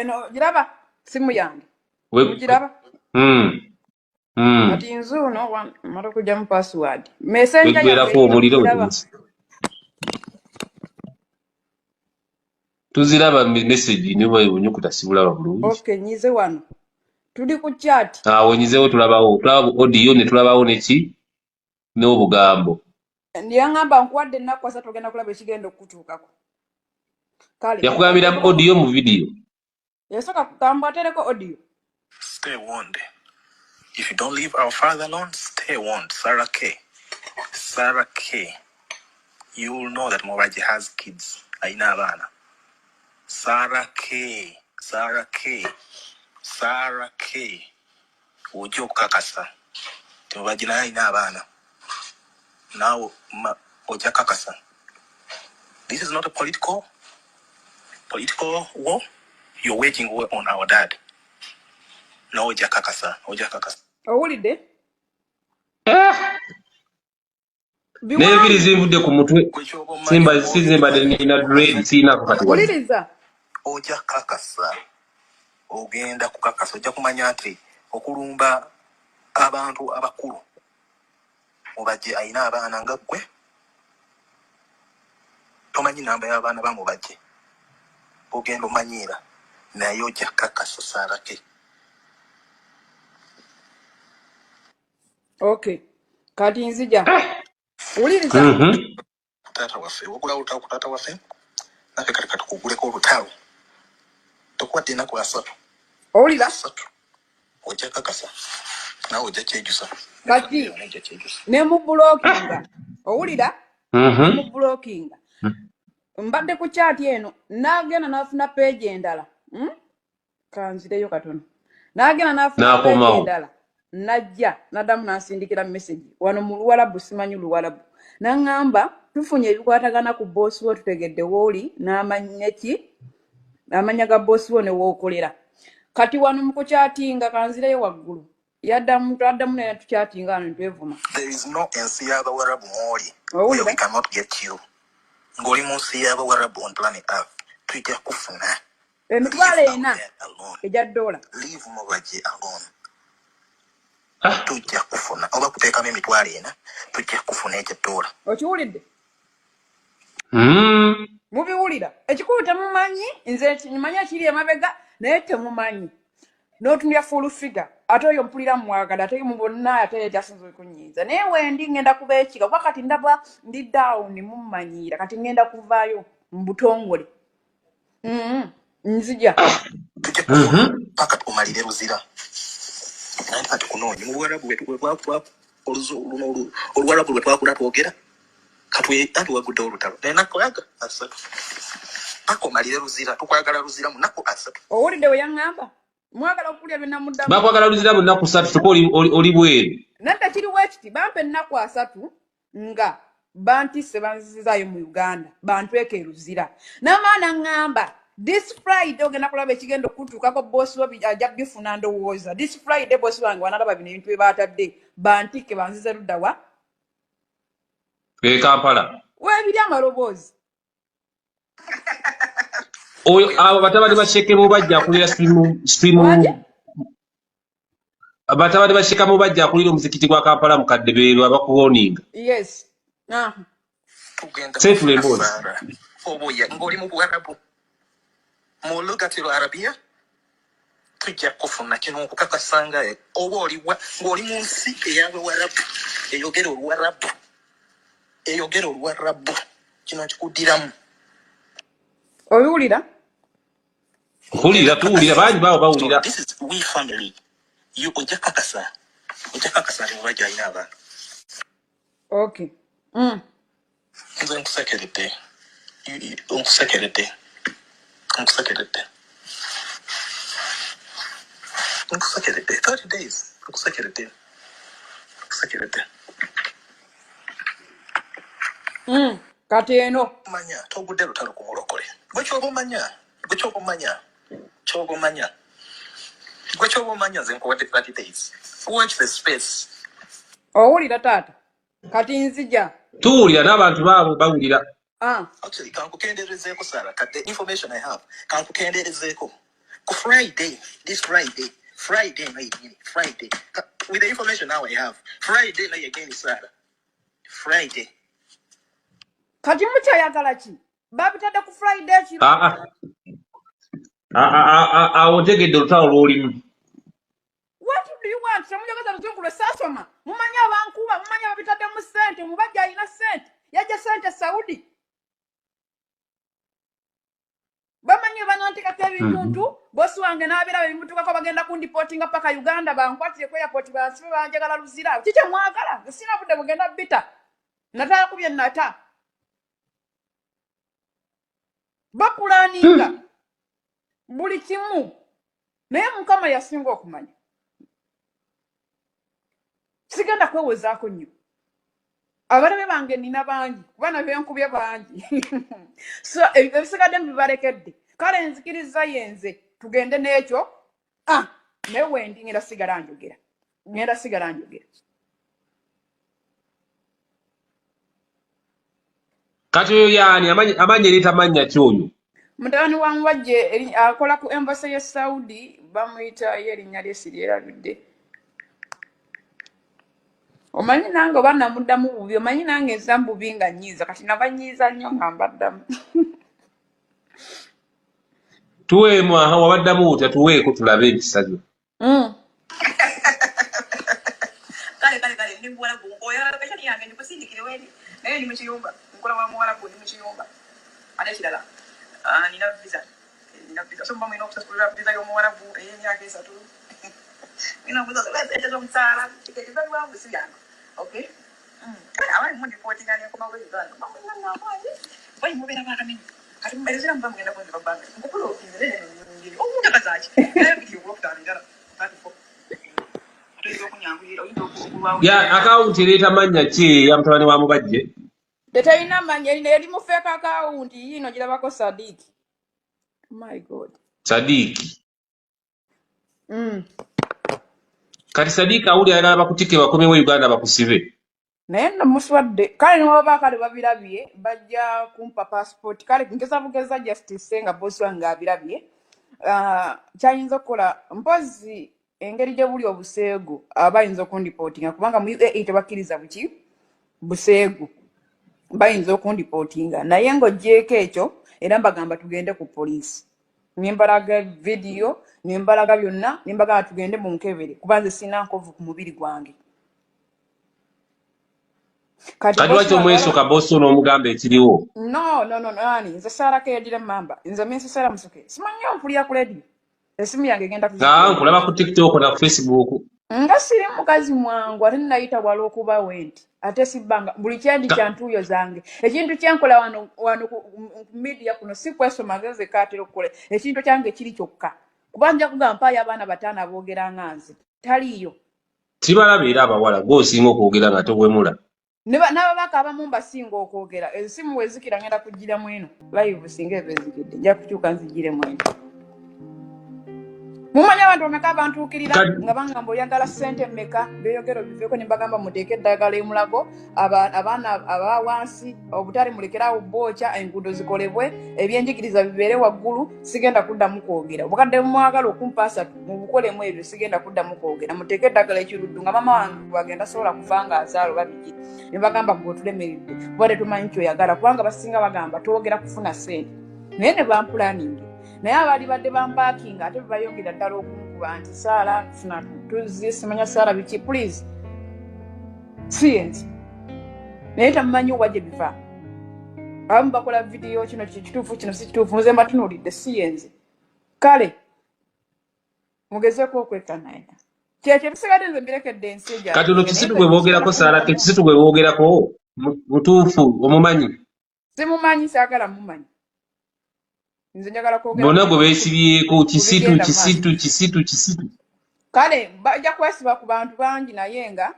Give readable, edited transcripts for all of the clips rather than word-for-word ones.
eno giraba simu yange. Mugiraba? Kati nzuuno mara kujjamu password. Messenger yange giraba. Tuziraba message ni bwe nyukuta sibulaba bulungi. Okay, nyize wano. Tuli ku chat. Nyizewo tulabawo. Tulaba audio ne tulabawo neki n'obugambo. Ndiyangamba nkuwadde ennaku asatu ogenda kulaba ekigenda okutuukako. Kale. Yakugambira audio mu video. Yasoka kugamba atereko audio. Stay warned. If you don't leave our father alone, stay warned. Sarah K. Sarah K. You will know that Moraji has kids. Aina abana. Sarah K. Sarah K. Sarah K. Ojo kakasa. Moraji na aina abana. Now, oja kakasa. This is not a political war. You're waging war on our dad. No, oja kakasa. Oja kakasa. Owulidde? Nebiri zivudde ku mutwe. Simba nina dread sina kukati. Wuliriza. Oja kakasa. Ogenda kukakasa. Oja kumanya nti okulumba abantu abakulu. Mubajje ayina abaana nga ggwe. Tomanyi namba y'abaana ba mubajje. Ogenda omanyira naye ojja kakasa Sarah K. Okay. Kati nzija. Wuliriza. Tata waffe, wogula olutalo ku tata waffe. Naffe kati tukuguleko olutalo. Tukwate ennaku asatu. Owulira? Asatu. Ojja kakasa. Nawe ojja kyejusa. Kati ne mu blockinga. Owulira? Ne mu blockinga. Mbadde ku chat eno nagenda nafuna page endala. Kanzireyo katono. Nagenda nafuna page endala. Najja nadamu nansindikira message wano mu Luwarabu simanyi Luwarabu nangamba tufunye ebikwatagana ku boss wo tutegedde woli n'amanya ga boss wo ne wookolera kati wano mu kuchatinga kanzireyo waggulu yaddamu ne tuchatinga ano twevuma. There is no NC y'Abawarabu mwoli where we cannot get you. Ngoli mu nsi y'Abawarabu on planet Earth tujja kufuna emitwalo ena ejja $. Leave Moraji alone. Tujja kufuna oba kuteekamu emitwalo ena tujja kufuna ekyo $. Okiwulidde? Mubiwulira ekikulu temumanyi nze nimanya kiri emabega naye temumanyi n'otunulya full figure ate oyo mpulira mwagala ate mu bonna ate ekyasinza okunyiiza naye wendi ngenda kuba ekiga kuba kati ndaba ndi down mummanyiira kati ngenda kuvaayo mu butongole nzija tujja kufuna paka tumalire Luzira. Nandi kati kunoonye mu Luwarabu wetu Oluwarabu lwe twakula twogera kati wagudde olutalo naye nakoyaga asatu akomalire Luzira tukwagala Luzira mu nnaku asatu. Owulidde we yaŋŋamba mwagala okulya byonna muddamu bakwagala Luzira mu nnaku 3 tuko oli bweru nadda kiri bwekiti bampa ennaku 3 nga bantisse banzizaayo mu Uganda bantweka e Luzira n'amaana ŋŋamba this Friday ogenda kulaba ekigenda okutuukako boss wo ajja bifuna ndowooza this Friday boss wange wanalaba bino ebintu bye baatadde bantike banzize ludda wa Kampala weebiri amaloboozi oyo abo batabani basheke bo bajja akulira stream abatabani basheka mo bajja akulira omuzikiti gwa Kampala mu Kaddebeero abakuwoninga. Yes. Safely boss. Oboya ngoli mu Buarabu mu lugati lwa Arabia tujja kufuna kino okukakasanga oba ng'oli mu nsi ey'Abawarabu eyogera Oluwarabu kino kikuddiramu. Obiwulira? Tuwulira bangi bawo bawulira. This is we family. You ojja kakasa ne Moraji alina abaana. Okay. Nze nkusekeredde. Nkusekeredde 30 days. Nkusekeredde. Kati eno manya togudde lutalo ku mulokole. Gwe ky'oba omanya nze nkuwadde 30 days. Watch the space. Owulira taata kati nzija tuwulira n'abantu baabo bawulira. Actually kankukendeerezeeko Sarah kadde information I have kankukendeerezeeko Friday, this Friday, night again, Friday. With the information now I have, Friday night again, Sarah. Friday. Kati mukyayagala ki? Babitadde ku Friday kiro. Otegedde olutalo lw'olimu. What do you want? Semujagaza luzungu lwe saasoma. Mumanyi abankuba, mumanyi ababitadde mu ssente, mubajja alina ssente. Yajja ssente Saudi. Bamanyi banantikako ebintu, bosi wange n'abeera ebimutukako bagenda kundipotinga paka Uganda bankwatire ku airport bansibe banjagala luzira. Kiki mwagala? Sina budde mugenda bita. Natala kubye nata. Bapulaninga. Buli kimu. Naye Mukama yasinga okumanya. Sigenda kwewozaako nnyo. Abalabe bange nina bangi, kuba nabyo nkubye bangi. So ebisigadde mbibalekedde. Kale nzikiriza yenze tugende n'ekyo. Naye wendi ngenda sigala njogera. Kati oyo yaani amanyi erita mannya ki oyo? Mutabani wa Mubajje akola ku embassy ya Saudi bamuyita erinnya lye siryerabidde. Omanyi nange oba namuddamu bubi, omanyi nange ezambu binga nnyiiza kati nabanyiiza nnyo nga mbaddamu. Tuweemu wabaddamu utya tuweeko tulabe empisa zo. Kale ndi Muwarabu oyagala peshani yange ndikusindikire weni naye ndi mu kiyumba nkola wa Muwarabu ndi mu kiyumba ate kirala nina visa so mba mwina okusasulira visa y'Omuwarabu ey'emyaka 3 mwina okusasulira z'omusaala tiketi zaliwangu si yange okay abali mu ndipotinga nenkoma bw'Uganda bamwina n'amaanyi bayi mubeera bakamenya kati mubeerezera muba mugenda kunziba bange nkukula okinze omuntu akazaki naye bidi okulokutanira Ya akawunti ereeta mannya ki ya mutabani wa Mubajje? Tetalina mannya eri mu fake account yino girabako Sadiki. My God. Sadiki. Kati Sadiki awuli ayagala bakutike bakomewo Uganda bakusibe. Naye namuswadde kale niwaba kale babirabye bajja kumpa passport kale nkeza bugeza justice nga bosi wange abirabye. Kyayinza okukola mpozi engeri gye buli obuseegu abayinza okundipotinga kubanga mu UAE tebakkiriza buki buseegu bayinza okundipotinga naye ng'ogyeko ekyo era mbagamba tugende ku poliisi nembalaga video nembalaga byonna nembagamba tugende mu nkebere kuba nze sina nkovu ku mubiri gwange. Kati lwaki omwesoka bosi n'omugamba ekiriwo? No, nze Sarah Kayadira Mamba nze Miss Sarah Musoke simanyi ompulira ku radio esimu yange egenda kuzikira. Nkulaba ku TikTok na Facebook. Nga siri mukazi mwangu ate nayita wala okuba wenti ate sibbanga buli kyendi kyantuuyo zange ekintu kyenkola wano ku media kuno si kwesoma geze kaatera okukola ekintu kyange kiri kyokka kuba nja kugamba mpaayo abaana 5 aboogera nga nze taliiyo. Tibalaba era abawala gwosinga okwogera nga tobwemula. N'ababaka abamu mbasinga okwogera esimu wezikira ngenda kugira mweno live singa ebezikidde nja kukyuka nzigire mweno. Mumanya abantu bameka bantuukirira nga bangamba oyagala ssente mmeka beeyogero biveeko ne mbagamba muteeke eddagala emulago abaana abawansi obutale mulekerawo bwokya enguudo zikolebwe ebyenjigiriza bibeere waggulu sigenda kuddamu kwogera obukadde mwagala okumpaasa mu bukolemu ebyo sigenda kuddamu kwogera muteeke eddagala ekiruddu nga mama wange bagenda sobola kufa nga azaalo babiki ne bagamba gweotulemeredde kuba tetumanyi kyoyagala kubanga basinga bagamba twogera kufuna ssente naye ne bampulaningi naye abaali badde bambakinga ate bayongera ddala okunkuba nti Saala funa tuzi simanya Saala biki please siyenzi naye tamumanyi wa gye biva abamu bakola vidiyo kino kituufu kino si kituufu nze mbatunuulidde siyenzi kale mugezeeko okwekanaina kyekyo ebisigadde nze mbirekedde ensi egya kati olwo kisitu gwe boogerako Saala kisitu gwe boogerako mutuufu omumanyi simumanyi saagala mumanyi bonna gwe beesibyeko kisitu kale bajja kwesiba ku bantu bangi naye nga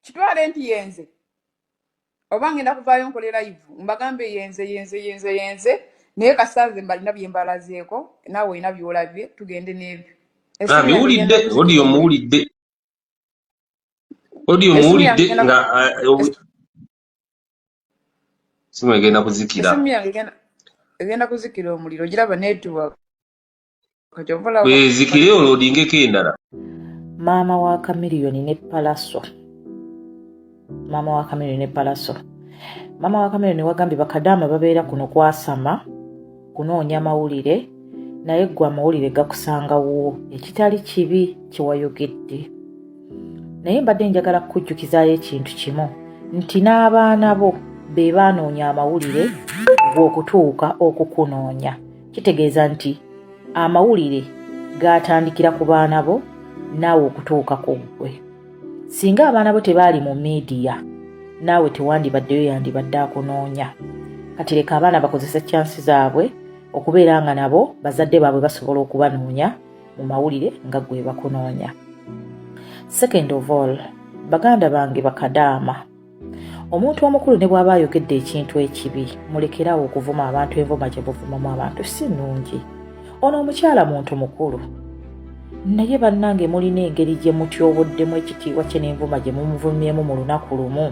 kitwale nti yenze oba ngenda kuvaayo nkole live mbagambe yenze naye kasanze mbalina bye mbalazeeko naawe olina byolabye tugende n'ebyo biwulidde odiyo muwulidde nga simu egenda kuzikira egenda kuzikira omuliro giraba network wezikire olodingeko endala. Maama wa Kamiliyoni ne Palaso. Maama wa Kamiliyoni wagambye bakadaama babeera kuno kwasama kunoonya mawulire naye gwe amawulire gakusangawo ekitali kibi kiwayogedde. Naye mbadde njagala kukujjukizaayo ekintu kimu nti n'abaana bo be baanoonya amawulire g'okutuuka okukunoonya. Kitegeeza nti amawulire gaatandikira ku baana bo naawe okutuuka ku ggwe. Singa abaana bo tebaali mu miidiya naawe tewandibaddeyo yandibadde akunoonya. Kati leka abaana bakozesa chansi zaabwe okubeera nga nabo bazadde baabwe basobola okubanoonya mu mawulire nga gwe bakunoonya. Second of all, baganda bange bakadaama, omuntu omukulu ne bw'aba ayogedde ekintu ekibi mulekerawo okuvuma abantu envuma gye buvumamu abantu si nnungi. Ono omukyala muntu mukulu naye bannange mulina engeri gye mutyoboddemu ekitiibwa kye n'envuma gye mumuvumyemu mu lunaku lumu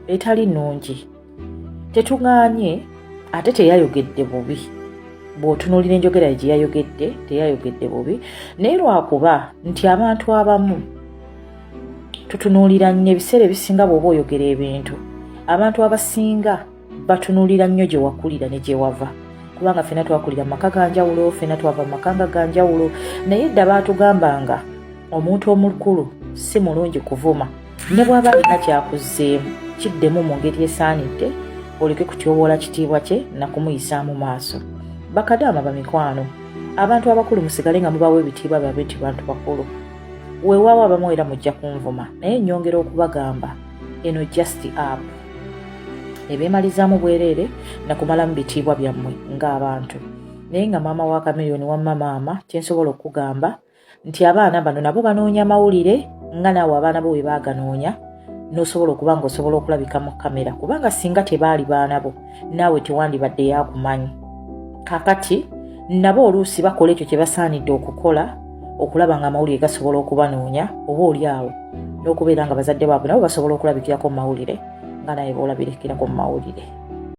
etali nnungi. Tetuŋŋaanye ate teyayogedde bubi. Bw'otunuulira enjogera gye yayogedde teyayogedde bubi, naye lwakuba nti abantu abamu tutunuulira nnyo ebiseera ebisinga bw'oba oyogera ebintu. Abantu abasinga batunuulira nnyo gye wakulira ne gye wava. Kubanga ffenna twakulira mu maka ga njawulo, ffenna twava mu makanga ga njawulo, naye dda baatugambanga omuntu omukulu si mulungi kuvuma. Ne bw'aba alina kyakuzzeemu kiddemu mu ngeri esaanidde, oleke kutyoboola kitiibwa kye na kumuyisaamu maaso. Bakadaama bamikwano, abantu abakulu musigale nga mubawa ebitiibwa byabwe nti bantu bakulu. Weewaawo abamu era mujja kunvuma, naye nnyongera okubagamba eno just up. Ebeemalizaamu bwereere na kumalamu bitiibwa byammwe ng'abantu. Naye nga maama wa Kamiliyoni wamma maama kyensobola okugamba nti abaana bano nabo banoonya mawulire nga naawe abaana bo bwe baaganoonya, n'osobola okuba ng'osobola okulabika mu kamera, kubanga singa tebaali baana bo naawe tewandibadde yakumanyi. Kakati nabo oluusi bakola ekyo kye basaanidde okukola okulaba nga amawulire gasobola okubanoonya, oba oli awo n'okubeera nga bazadde baabwe nabo basobola okulabikirako mu mawulire nga naye boolabirekirako mu mawulire.